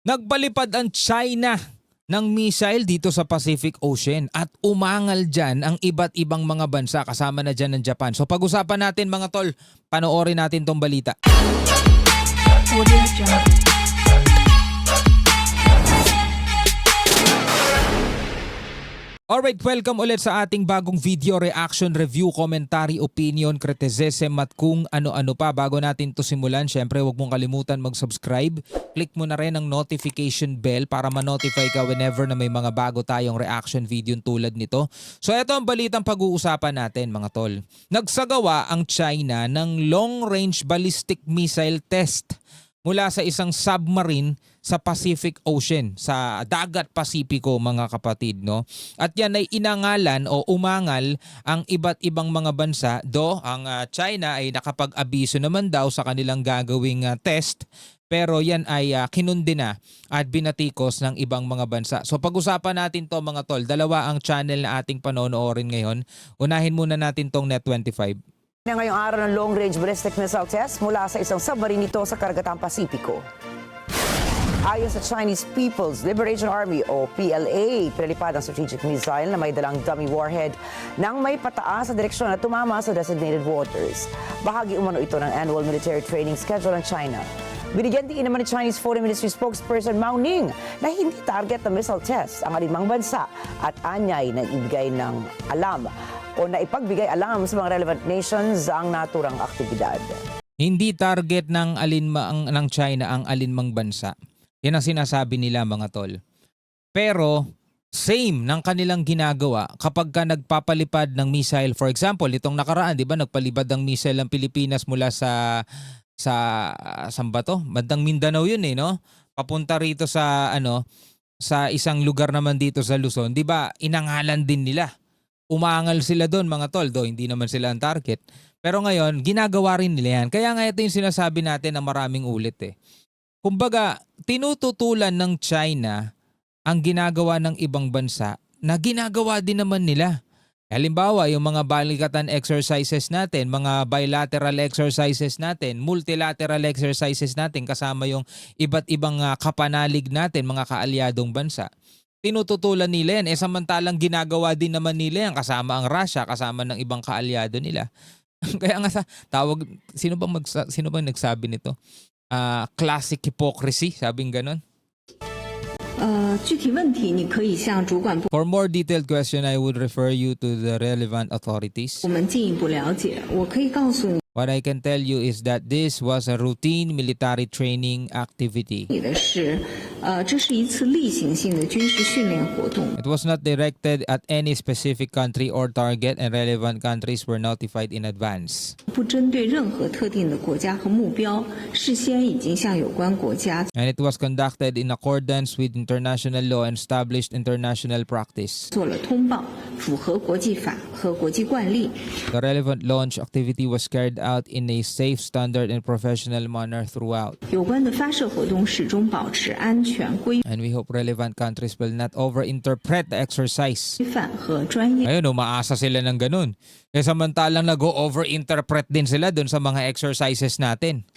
Nagpalipad ang China ng missile dito sa Pacific Ocean at umangal dyan ang iba't ibang mga bansa kasama na dyan ng Japan. So pag-usapan natin mga tol, panoorin natin tong balita. Alright, welcome ulit sa ating bagong video, reaction, review, commentary, opinion, criticism at kung ano-ano pa. Bago natin to simulan, syempre huwag mong kalimutan mag-subscribe. Click mo na rin ang notification bell para ma-notify ka whenever na may mga bago tayong reaction video tulad nito. So ito ang balitang pag-uusapan natin mga tol. Nagsagawa ang China ng long-range ballistic missile test mula sa isang submarine sa Pacific Ocean, sa dagat Pasipiko mga kapatid, no? At yan ay inangalan o umangal ang iba't ibang mga bansa. Ang China ay nakapag-abiso naman daw sa kanilang gagawing test, pero yan ay kinundina at binatikos ng ibang mga bansa. So pag-usapan natin to mga tol, dalawa ang channel na ating panonoorin ngayon. Unahin muna natin tong Net25. Ngayong araw ng long-range ballistic missile test mula sa isang submarine nito sa Karagatang Pasipiko. Ayon sa Chinese People's Liberation Army o PLA, pinalipad ang strategic missile na may dalang dummy warhead nang may pataas sa direksyon na tumama sa designated waters. Bahagi umano ito ng annual military training schedule ng China. Binigyan din naman ni Chinese Foreign Ministry spokesperson Mao Ning na hindi target ng missile test ang alinmang bansa at anyay na ibigay ng alam o na ipagbigay alam sa mga relevant nations ang naturang aktibidad. Hindi target ng ng China ang alinmang bansa. Yan ang sinasabi nila mga tol. Pero same ng kanilang ginagawa kapag ka nagpapalipad ng missile. For example, itong nakaraan, di ba, nagpalipad ng missile ng Pilipinas mula sa saan ba to? Bandang Mindanao yun no? Papunta rito sa sa isang lugar naman dito sa Luzon, di ba? Inangalan din nila. Umangal sila doon mga tol, hindi naman sila ang target. Pero ngayon, ginagawa rin nila yan. Kaya nga ito yung sinasabi natin na maraming ulit Kumbaga, tinututulan ng China ang ginagawa ng ibang bansa na ginagawa din naman nila. Halimbawa, yung mga balikatan exercises natin, mga bilateral exercises natin, multilateral exercises natin kasama yung iba't ibang kapanalig natin, mga kaalyadong bansa. Tinututulan nila yan. Samantalang ginagawa din naman nila yan kasama ang Russia, kasama ng ibang kaalyado nila. Kaya nga sa tawag, sino bang nagsabi nito? Classic hypocrisy, sabing ganon. For more detailed question, I would refer you to the relevant authorities. What I can tell you is that this was a routine military training activity. It was not directed at any specific country or target, and relevant countries were notified in advance. And it was conducted in accordance with international law and established international practice. The relevant launch activity was carried out in a safe, standard, and professional manner throughout. And we hope relevant countries will not overinterpret the exercise. Ayun, umaasa sila ng ganun. Samantalang nag-overinterpret din sila dun sa mga exercises natin.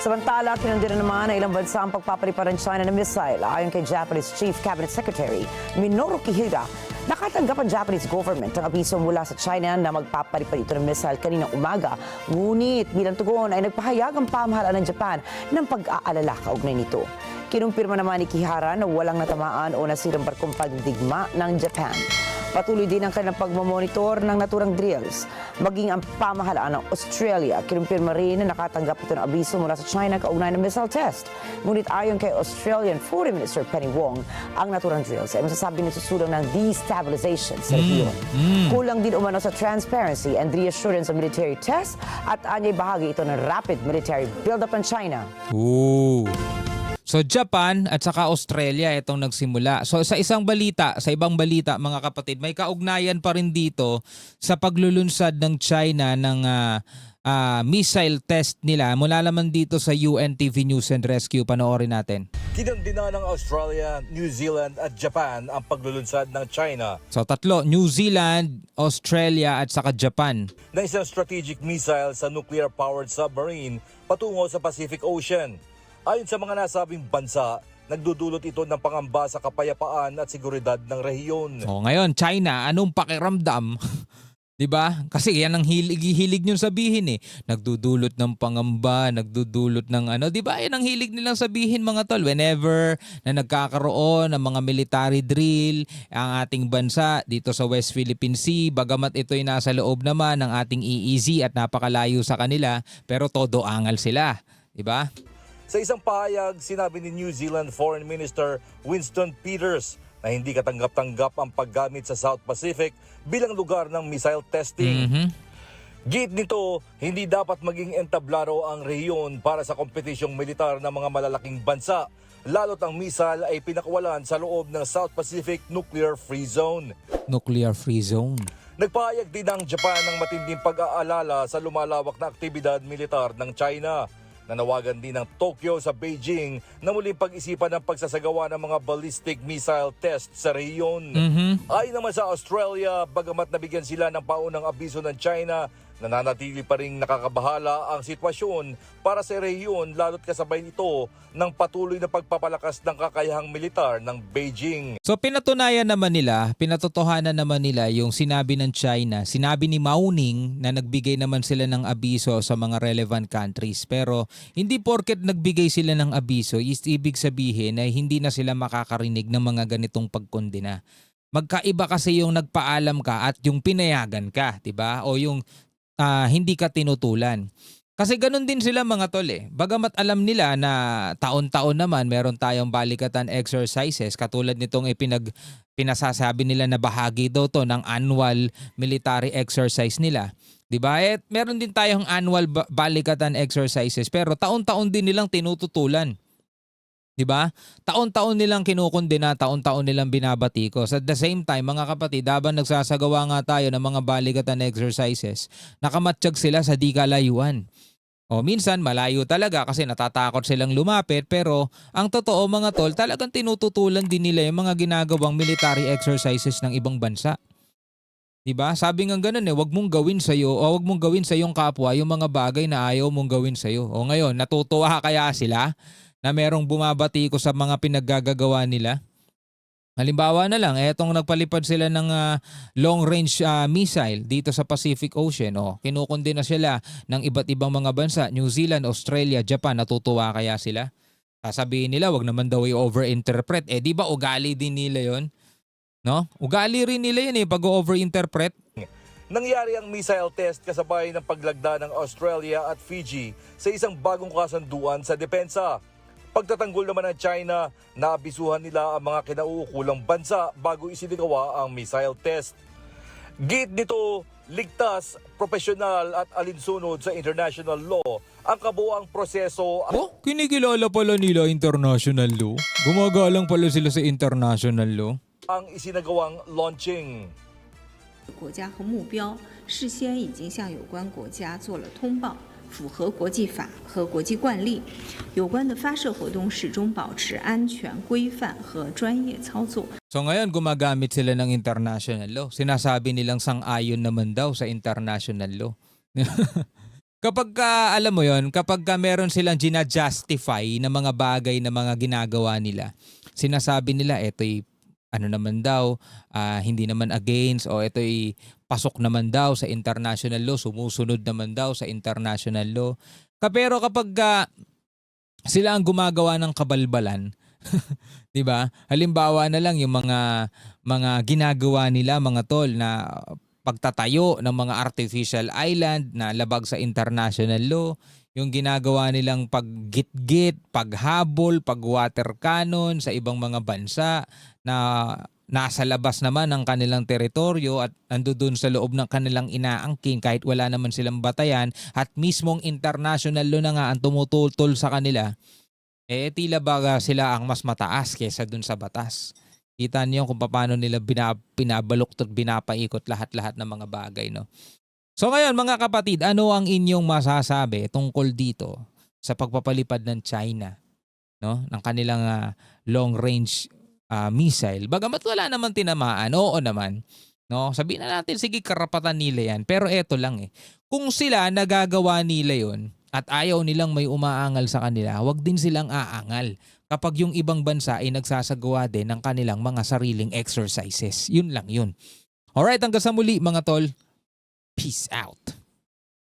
Samantala, kinundina naman ng ilang bansa ang pagpapalipad ng China ng missile. Ayon kay Japanese Chief Cabinet Secretary Minoru Kihira, nakatanggap ang Japanese government ng abiso mula sa China na magpapalipad ito ng missile kaninang umaga. Ngunit bilang tugon ay nagpahayag ang pamahalaan ng Japan ng pag-aalala kaugnay nito. Kinumpirma naman ni Kihara na walang natamaan o nasirang barkong pandigma ng Japan. Patuloy din ang kanilang pagmamonitor ng naturang drills. Maging ang pamahalaan ng Australia, kinumpirma rin na nakatanggap ito ng abiso mula sa China kaugnay ng missile test. Ngunit ayon kay Australian Foreign Minister Penny Wong, ang naturang drills ay masasabi na susulang ng destabilization sa rehiyon. Kulang din umano sa transparency and reassurance sa military test at anyay bahagi ito ng rapid military build-up ng China. Ooh. So Japan at saka Australia itong nagsimula. So sa ibang balita mga kapatid, may kaugnayan pa rin dito sa paglulunsad ng China ng missile test nila. Mula naman dito sa UNTV News and Rescue, panoorin natin. Kinundina ng Australia, New Zealand at Japan ang paglulunsad ng China So tatlo, New Zealand, Australia at saka Japan. na isang strategic missile sa nuclear-powered submarine patungo sa Pacific Ocean. Ayon sa mga nasabing bansa, nagdudulot ito ng pangamba sa kapayapaan at seguridad ng rehiyon. So ngayon, China, anong pakiramdam? 'Di ba? Kasi yan ang hilig niyong sabihin eh. Nagdudulot ng pangamba, nagdudulot ng ano, 'di ba? Yan ang hilig nilang sabihin mga tol. Whenever na nagkakaroon ng mga military drill ang ating bansa dito sa West Philippine Sea, bagamat ito'y nasa loob naman ng ating EEZ at napakalayo sa kanila, pero todo angal sila, 'di ba? Sa isang pahayag, sinabi ni New Zealand Foreign Minister Winston Peters na hindi katanggap-tanggap ang paggamit sa South Pacific bilang lugar ng missile testing. Git nito, hindi dapat maging entablado ang rehiyon para sa kompetisyong militar ng mga malalaking bansa, lalo't ang missile ay pinakawalan sa loob ng South Pacific Nuclear Free Zone. Nuclear free zone. Nagpahayag din ang Japan ng matinding pag-aalala sa lumalawak na aktibidad militar ng China. Nanawagan din ng Tokyo sa Beijing na muling pag-isipan ang pagsasagawa ng mga ballistic missile test sa rehiyon. Ayon naman sa Australia, bagamat nabigyan sila ng paunang abiso ng China, nananatili pa rin nakakabahala ang sitwasyon para sa rehiyon lalo't kasabay ito ng patuloy na pagpapalakas ng kakayahang militar ng Beijing. So pinatotohanan naman nila yung sinabi ng China, sinabi ni Mao Ning na nagbigay naman sila ng abiso sa mga relevant countries. Pero hindi porket nagbigay sila ng abiso, ibig sabihin na hindi na sila makakarinig ng mga ganitong pagkondena. Magkaiba kasi yung nagpaalam ka at yung pinayagan ka, 'di ba? O yung hindi ka tinutulan. Kasi ganun din sila mga tol eh. Bagamat alam nila na taon-taon naman meron tayong balikatan exercises katulad nitong pinasasabi nila na bahagi daw to ng annual military exercise nila. 'Di ba? Meron din tayong annual balikatan exercises pero taon-taon din nilang tinututulan. 'Di ba? Taon-taon nilang kinukondena, taon-taon nilang binabatikos. At the same time, mga kapatid, habang nagsasagawa nga tayo ng mga balikatan exercises, nakamatsyag sila sa di kalayuan. O minsan malayo talaga kasi natatakot silang lumapit, pero ang totoo mga tol, talagang tinututulan din nila yung mga ginagawang military exercises ng ibang bansa. 'Di ba? Sabi nga ganoon eh, wag mong gawin sa iyo o wag mong gawin sa iyong kapwa yung mga bagay na ayaw mong gawin sa iyo. O ngayon, natutuwa kaya sila na merong bumabati ko sa mga pinaggagawa nila? Halimbawa na lang, etong nagpalipad sila ng long-range missile dito sa Pacific Ocean. O, kinukundina sila ng iba't ibang mga bansa, New Zealand, Australia, Japan. Natutuwa kaya sila? Sasabihin nila, wag naman daw i-overinterpret. Di ba ugali din nila yon? No? Ugali rin nila yun pag-overinterpret. Nangyari ang missile test kasabay ng paglagda ng Australia at Fiji sa isang bagong kasunduan sa depensa. Pagtatanggol naman ng China, naabisuhan nila ang mga kinauukulang bansa bago isinagawa ang missile test. Git nito, ligtas, profesional at alinsunod sa international law ang kabuuang proseso. Kinikilala pala nila international law? Gumagalang pala sila sa international law? Ang isinagawang launching. 国家和目标事先已经向有关国家做了通报，符合国际法和国际惯例。有关的发射活动始终保持安全、规范和专业操作。 So ngayon gumagamit sila ng international law. Sinasabi nilang sang-ayon naman daw sa international law. Kapag alam mo yon, kapag meron silang gina-justify na mga bagay na mga ginagawa nila, sinasabi nila ito'y ano naman daw, hindi naman against o ito'y pasok naman daw sa international law, sumusunod naman daw sa international law. Pero kapag sila ang gumagawa ng kabalbalan, 'di ba? Halimbawa na lang yung mga ginagawa nila mga tol na pagtatayo ng mga artificial island na labag sa international law, yung ginagawa nilang paggitgit, paghabol, pag-water cannon sa ibang mga bansa na nasa labas naman ng kanilang teritoryo at nandoon sa loob ng kanilang inaangkin kahit wala naman silang batayan at mismong international law na nga ang tumututol sa kanila, tila ba sila ang mas mataas kaysa dun sa batas. Kita niyo kung paano nila pinabaluktot, binapaikot lahat-lahat ng mga bagay, no? So ngayon mga kapatid, ano ang inyong masasabi tungkol dito sa pagpapalipad ng China, no, ng kanilang long range missile? Bagamat wala naman tinamaan, oo naman. No, sabihin na natin sige karapatan nila yan. Pero eto lang kung sila nagagawa nila yon at ayaw nilang may umaangal sa kanila, wag din silang aangal kapag yung ibang bansa ay nagsasagawa din ng kanilang mga sariling exercises. Yun lang yun. Alright, hanggang sa muli mga tol. Peace out.